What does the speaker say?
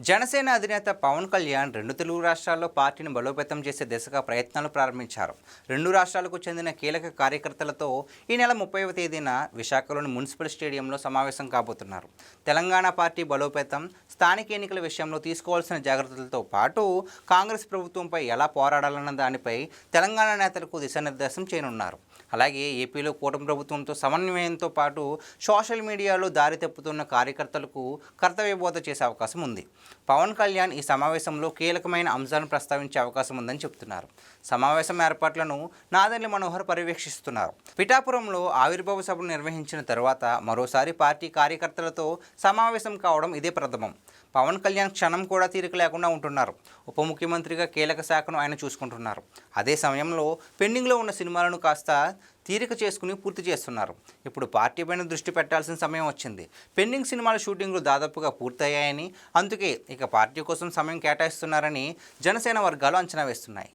జనసేన అధినేత పవన్ కళ్యాణ్ రెండు తెలుగు రాష్ట్రాల్లో పార్టీని బలోపేతం చేసే దిశగా ప్రయత్నాలు ప్రారంభించారు. రెండు రాష్ట్రాలకు చెందిన కీలక కార్యకర్తలతో ఈ నెల 30వ తేదీన విశాఖలోని మున్సిపల్ స్టేడియంలో సమావేశం కాబోతున్నారు. తెలంగాణ పార్టీ బలోపేతం, స్థానిక ఎన్నికల విషయంలో తీసుకోవాల్సిన జాగ్రత్తలతో పాటు కాంగ్రెస్ ప్రభుత్వంపై ఎలా పోరాడాలన్న దానిపై తెలంగాణ నేతలకు దిశానిర్దేశం చేయనున్నారు. అలాగే ఏపీలో కూటమి ప్రభుత్వంతో సమన్వయంతో పాటు సోషల్ మీడియాలో దారి తప్పుతున్న కార్యకర్తలకు కర్తవ్యబోధ చేసే అవకాశం ఉంది. పవన్ కళ్యాణ్ ఈ సమావేశంలో కీలకమైన అంశాలను ప్రస్తావించే అవకాశం ఉందని చెబుతున్నారు. సమావేశం ఏర్పాట్లను నాదెండ్ల మనోహర్ పర్యవేక్షిస్తున్నారు. పిఠాపురంలో ఆవిర్భావ సభను నిర్వహించిన తర్వాత మరోసారి పార్టీ కార్యకర్తలతో సమావేశం కావడం ఇదే ప్రథమం. పవన్ కళ్యాణ్ క్షణం కూడా తీరిక లేకుండా ఉంటున్నారు. ఉప ముఖ్యమంత్రిగా కీలక శాఖను ఆయన చూసుకుంటున్నారు. అదే సమయంలో పెండింగ్లో ఉన్న సినిమాలను కాస్త తీరిక చేసుకుని పూర్తి చేస్తున్నారు. ఇప్పుడు పార్టీ పైన దృష్టి పెట్టాల్సిన సమయం వచ్చింది. పెండింగ్ సినిమాల షూటింగ్లు దాదాపుగా పూర్తయ్యాయని, అందుకే ఇక పార్టీ కోసం సమయం కేటాయిస్తున్నారని జనసేన వర్గాలు అంచనా వేస్తున్నాయి.